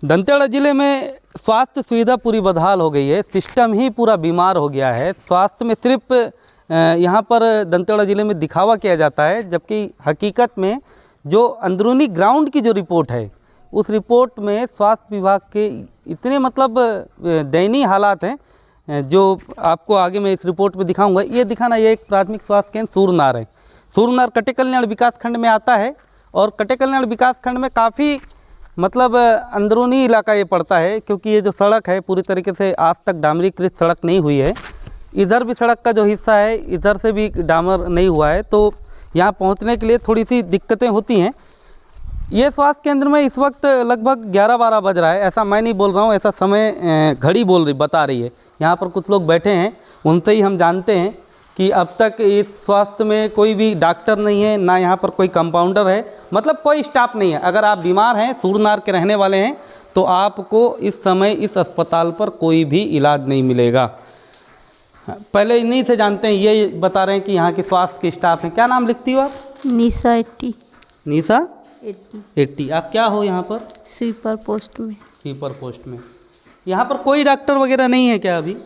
दंतेवाड़ा ज़िले में स्वास्थ्य सुविधा पूरी बदहाल हो गई है, सिस्टम ही पूरा बीमार हो गया है। स्वास्थ्य में सिर्फ यहाँ पर दंतेवाड़ा ज़िले में दिखावा किया जाता है, जबकि हकीकत में जो अंदरूनी ग्राउंड की जो रिपोर्ट है उस रिपोर्ट में स्वास्थ्य विभाग के इतने मतलब दयनीय हालात हैं, जो आपको आगे मैं इस रिपोर्ट में दिखाऊंगा। ये दिखाना, ये एक प्राथमिक स्वास्थ्य केंद्र सूरनार है। सूरनार कटे कल्याण विकास खंड में आता है और कटे कल्याण विकास खंड में काफ़ी मतलब अंदरूनी इलाका ये पड़ता है, क्योंकि ये जो सड़क है पूरी तरीके से आज तक डामरीकृत सड़क नहीं हुई है। इधर भी सड़क का जो हिस्सा है इधर से भी डामर नहीं हुआ है, तो यहाँ पहुँचने के लिए थोड़ी सी दिक्कतें होती हैं। ये स्वास्थ्य केंद्र में इस वक्त लगभग 11-12 बज रहा है, ऐसा मैं नहीं बोल रहा हूँ, ऐसा समय घड़ी बता रही है। यहाँ पर कुछ लोग बैठे हैं, उनसे ही हम जानते हैं कि अब तक इस स्वास्थ्य में कोई भी डॉक्टर नहीं है, ना यहाँ पर कोई कंपाउंडर है, मतलब कोई स्टाफ नहीं है। अगर आप बीमार हैं, सूरनार के रहने वाले हैं, तो आपको इस समय इस अस्पताल पर कोई भी इलाज नहीं मिलेगा। पहले इन्हीं से जानते हैं, ये बता रहे हैं कि यहाँ के स्वास्थ्य के स्टाफ हैं। क्या नाम लिखती हो आप? निशा 80। निशा 80। आप क्या हो यहाँ पर? स्वीपर पोस्ट में। स्वीपर पोस्ट में। यहाँ पर कोई डॉक्टर वगैरह नहीं है क्या अभी?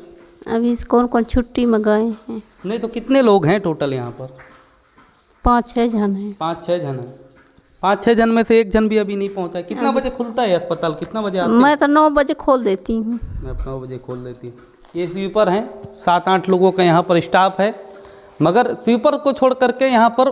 अभी कौन कौन छुट्टी में गए हैं। नहीं तो कितने लोग हैं टोटल यहाँ पर? 5-6 जन हैं। 5-6 जन हैं। 5-6 जन में से एक जन भी अभी नहीं पहुँचा। कितना बजे खुलता है अस्पताल, कितना बजे आते हैं? मैं तो 9 बजे खोल देती हूँ। मैं 9 बजे खोल देती हूँ। ये स्वीपर हैं, 7-8 लोगों का यहाँ पर स्टाफ है, मगर स्वीपर को छोड़ करके यहाँ पर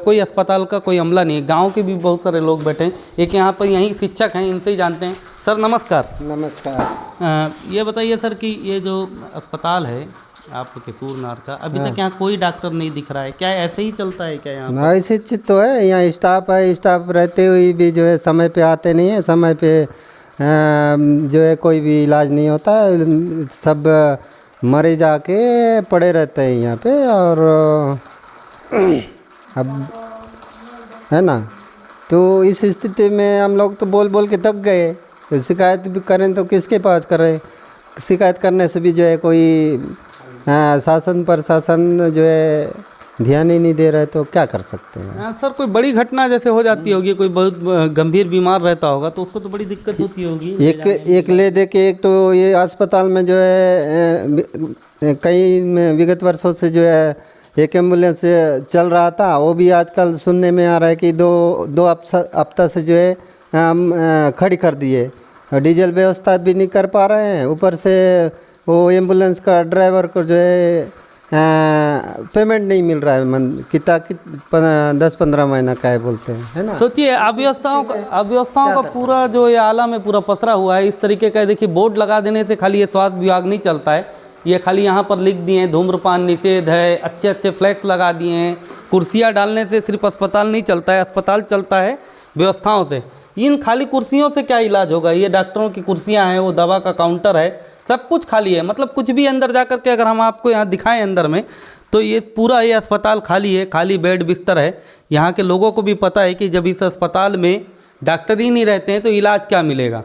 कोई अस्पताल का कोई अमला नहीं है। गांव के भी बहुत सारे लोग बैठे हैं। एक यहाँ पर यहीं शिक्षक हैं, इनसे ही जानते हैं। सर नमस्कार। नमस्कार। ये बताइए सर कि ये जो अस्पताल है आपके सूरनार का, अभी तक यहाँ कोई डॉक्टर नहीं दिख रहा है, क्या ऐसे ही चलता है क्या यहाँ? ऐसे चित तो है, यहाँ स्टाफ है, स्टाफ रहते हुए भी जो है समय पे आते नहीं है, समय पे जो है कोई भी इलाज नहीं होता है। सब मरीज आके पड़े रहते हैं यहाँ पे, और अब है ना, तो इस स्थिति में हम लोग तो बोल बोल के थक गए। तो शिकायत भी करें तो किसके पास करें? शिकायत करने से भी जो है कोई शासन प्रशासन जो है ध्यान ही नहीं दे रहे, तो क्या कर सकते हैं? सर कोई बड़ी घटना जैसे हो जाती होगी, कोई बहुत गंभीर बीमार रहता होगा तो उसको तो बड़ी दिक्कत होती होगी। एक ले दे के, एक तो ये अस्पताल में जो है कई विगत वर्षों से जो है एक एम्बुलेंस चल रहा था, वो भी आजकल सुनने में आ रहा है कि दो हफ्ता से जो है खड़ी कर दिए। डीजल व्यवस्था भी नहीं कर पा रहे हैं, ऊपर से वो एम्बुलेंस का ड्राइवर को जो है पेमेंट नहीं मिल रहा है। कितना 10-15 महीना का है बोलते हैं, है ना। सोचिए अव्यवस्थाओं का पूरा जो ये आलम है पूरा पसरा हुआ है इस तरीके का। देखिए बोर्ड लगा देने से खाली ये स्वास्थ्य विभाग नहीं चलता है, ये खाली यहाँ पर लिख दिए हैं धूम्रपान निषेध है, अच्छे फ्लैक्स लगा दिए हैं। कुर्सियाँ डालने से सिर्फ अस्पताल नहीं चलता है, अस्पताल चलता है व्यवस्थाओं से। इन खाली कुर्सियों से क्या इलाज होगा? ये डॉक्टरों की कुर्सियां हैं, वो दवा का काउंटर है, सब कुछ खाली है। मतलब कुछ भी अंदर जा कर के अगर हम आपको यहाँ दिखाएं अंदर में, तो ये पूरा ये अस्पताल खाली है, खाली बेड बिस्तर है। यहाँ के लोगों को भी पता है कि जब इस अस्पताल में डॉक्टर ही नहीं रहते हैं तो इलाज क्या मिलेगा।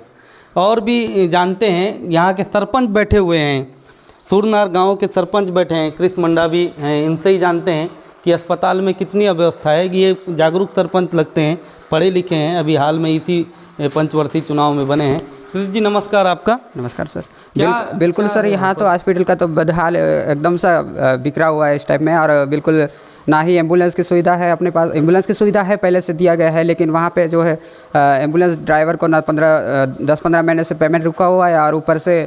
और भी जानते हैं, यहाँ के सरपंच बैठे हुए हैं, सूरनार गाँव के सरपंच बैठे हैं, कृष्ण मंडा भी हैं, इनसे ही जानते हैं कि अस्पताल में कितनी अव्यवस्था है। ये जागरूक सरपंच लगते हैं, पढ़े लिखे हैं, अभी हाल में इसी पंचवर्षीय चुनाव में बने हैं। कृष्ण जी नमस्कार आपका। नमस्कार सर। बिल्कुल सर, यहाँ तो हॉस्पिटल का तो बदहाल एकदम सा बिखरा हुआ है इस टाइप में, और बिल्कुल ना ही एम्बुलेंस की सुविधा है। अपने पास एम्बुलेंस की सुविधा है, पहले से दिया गया है, लेकिन वहाँ पे जो है एम्बुलेंस ड्राइवर को ना 10-15 महीने से पेमेंट रुका हुआ है, और ऊपर से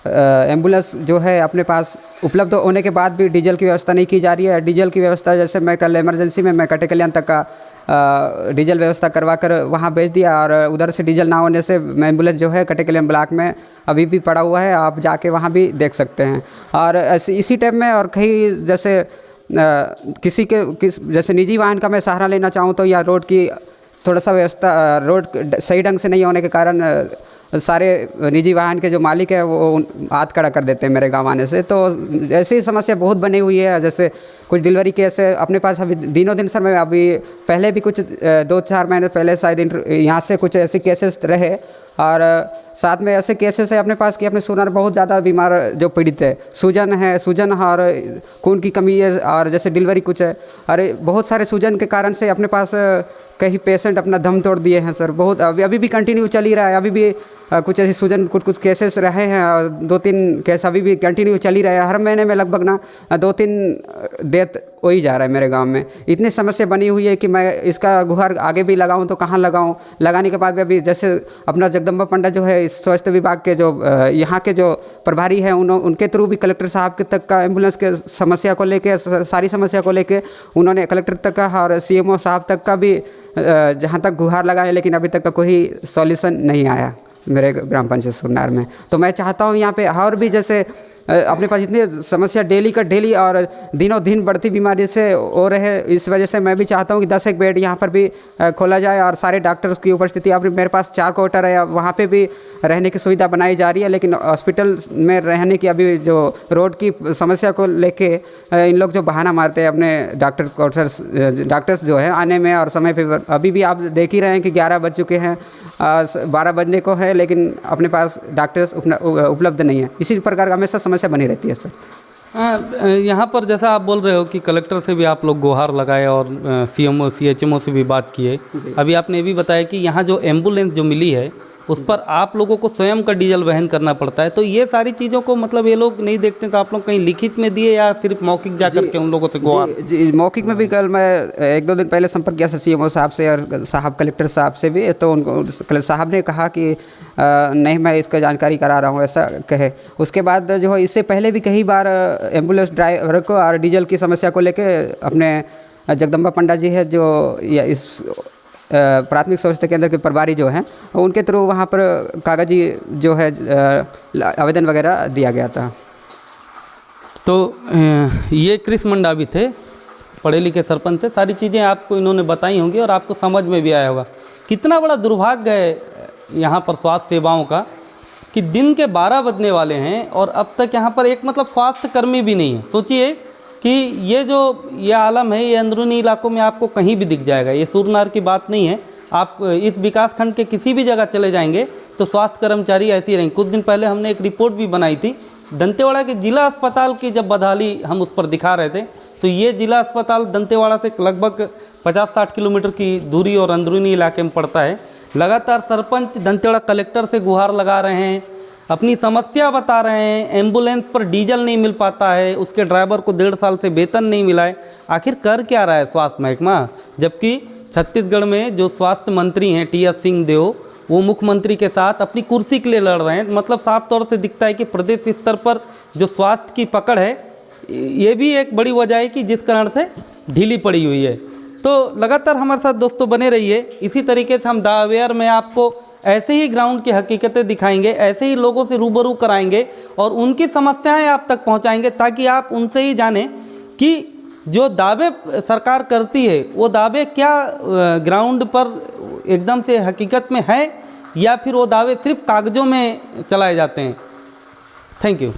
एम्बुलेंस जो है अपने पास उपलब्ध होने के बाद भी डीजल की व्यवस्था नहीं की जा रही है। डीजल की व्यवस्था जैसे मैं कल इमरजेंसी में मैं कटे कल्याण तक का डीजल व्यवस्था करवा कर वहाँ भेज दिया, और उधर से डीजल ना होने से एम्बुलेंस जो है कटे कल्याण ब्लॉक में अभी भी पड़ा हुआ है, आप जाके वहाँ भी देख सकते हैं। और इसी टाइप में और कहीं जैसे जैसे निजी वाहन का मैं सहारा लेना चाहूँ तो या रोड की थोड़ा सा व्यवस्था, रोड सही ढंग से नहीं होने के कारण सारे निजी वाहन के जो मालिक है वो हाथ खड़ा कर देते हैं मेरे गाँव आने से। तो ऐसी समस्या बहुत बनी हुई है। जैसे कुछ डिलीवरी केस है अपने पास अभी दिनों दिन सर, मैं अभी पहले भी कुछ 2-4 महीने पहले शायद यहाँ से कुछ ऐसे केसेस रहे, और साथ में ऐसे केसेस है अपने पास कि अपने सूरनार बहुत ज़्यादा बीमार जो पीड़ित है, सूजन और खून की कमी है, और जैसे डिलीवरी कुछ है, अरे बहुत सारे सूजन के कारण से अपने पास कई पेशेंट अपना दम तोड़ दिए हैं सर। बहुत अभी भी कंटिन्यू चल ही रहा है। अभी भी कुछ ऐसी सूजन कुछ केसेस रहे हैं और 2-3 केस अभी भी कंटिन्यू चल ही रहा है। हर महीने में लगभग ना 2-3 डेथ हो ही जा रहा है मेरे गांव में। इतनी समस्या बनी हुई है कि मैं इसका गुहार आगे भी लगाऊं तो कहाँ लगाऊं। लगाने के बाद भी अभी जैसे अपना जगदम्बा पंडा जो है इस स्वास्थ्य विभाग के जो यहाँ के जो प्रभारी हैं उनके थ्रू भी कलेक्टर साहब के तक का एम्बुलेंस के समस्या को लेके, सारी समस्या को लेके उन्होंने कलेक्टर तक का और CMO साहब तक का भी जहाँ तक गुहार लगाए, लेकिन अभी तक का कोई सॉल्यूशन नहीं आया मेरे ग्राम पंचायत सुरनार में। तो मैं चाहता हूँ यहाँ पे और भी जैसे अपने पास इतनी समस्या डेली का डेली और दिनों दिन बढ़ती बीमारी से हो रहे, इस वजह से मैं भी चाहता हूँ कि 10 एक बेड यहाँ पर भी खोला जाए और सारे डॉक्टर्स की उपस्थिति। अब मेरे पास 4 क्वार्टर है, वहाँ पे भी रहने की सुविधा बनाई जा रही है, लेकिन हॉस्पिटल में रहने की अभी जो रोड की समस्या को लेके इन लोग जो बहाना मारते हैं अपने डॉक्टर्स जो है आने में और समय पे। अभी भी आप देख ही रहे हैं कि 11 बज चुके हैं, 12 बजने को है, लेकिन अपने पास डॉक्टर्स उपलब्ध नहीं है। इसी प्रकार का हमेशा समस्या बनी रहती है सर। यहाँ पर जैसा आप बोल रहे हो कि कलेक्टर से भी आप लोग गुहार लगाए और CMO CHMO से भी बात किए। अभी आपने ये भी बताया कि यहाँ जो एम्बुलेंस जो मिली है उस पर आप लोगों को स्वयं का डीजल वहन करना पड़ता है। तो ये सारी चीज़ों को मतलब ये लोग नहीं देखते, तो आप लोग कहीं लिखित में दिए या सिर्फ मौखिक जाकर के उन लोगों से गुहार? जी, मौखिक में भी कल मैं 1-2 दिन पहले संपर्क किया था CMO साहब से और साहब कलेक्टर साहब से भी। तो उनको कलेक्टर साहब ने कहा कि नहीं, मैं इसका जानकारी करा रहा हूँ, ऐसा कहे। उसके बाद जो है इससे पहले भी कई बार एम्बुलेंस ड्राइवर को और डीजल की समस्या को लेके अपने जगदम्बा पंडा जी है जो इस प्राथमिक स्वास्थ्य केंद्र के प्रभारी जो हैं उनके थ्रू वहाँ पर कागजी जो है आवेदन वगैरह दिया गया था। तो ये कृष्ण मंडा भी थे, पढ़े लिखे सरपंच थे। सारी चीज़ें आपको इन्होंने बताई होंगी और आपको समझ में भी आया होगा। कितना बड़ा दुर्भाग्य है यहाँ पर स्वास्थ्य सेवाओं का कि दिन के 12 बजने वाले हैं और अब तक यहाँ पर एक मतलब स्वास्थ्य कर्मी भी नहीं है। सोचिए कि ये आलम है, ये अंदरूनी इलाकों में आपको कहीं भी दिख जाएगा। ये सुरनार की बात नहीं है, आप इस विकास खंड के किसी भी जगह चले जाएंगे तो स्वास्थ्य कर्मचारी ऐसे ही रहेंगे। कुछ दिन पहले हमने एक रिपोर्ट भी बनाई थी दंतेवाड़ा के जिला अस्पताल की, जब बदहाली हम उस पर दिखा रहे थे। तो ये जिला अस्पताल दंतेवाड़ा से लगभग 50-60 किलोमीटर की दूरी और अंदरूनी इलाके में पड़ता है। लगातार सरपंच दंतेवाड़ा कलेक्टर से गुहार लगा रहे हैं, अपनी समस्या बता रहे हैं। एम्बुलेंस पर डीजल नहीं मिल पाता है, उसके ड्राइवर को 1.5 साल से वेतन नहीं मिला है। आखिर कर क्या रहा है स्वास्थ्य महकमा? जबकि छत्तीसगढ़ में जो स्वास्थ्य मंत्री हैं TS सिंहदेव, वो मुख्यमंत्री के साथ अपनी कुर्सी के लिए लड़ रहे हैं। मतलब साफ तौर से दिखता है कि प्रदेश स्तर पर जो स्वास्थ्य की पकड़ है, ये भी एक बड़ी वजह है कि जिस कारण से ढीली पड़ी हुई है। तो लगातार हमारे साथ दोस्तों बने रहिए। इसी तरीके से हम द अवेयर में आपको ऐसे ही ग्राउंड की हकीकतें दिखाएंगे, ऐसे ही लोगों से रूबरू कराएंगे और उनकी समस्याएं आप तक पहुंचाएंगे, ताकि आप उनसे ही जानें कि जो दावे सरकार करती है वो दावे क्या ग्राउंड पर एकदम से हकीकत में है या फिर वो दावे सिर्फ कागज़ों में चलाए जाते हैं। Thank you.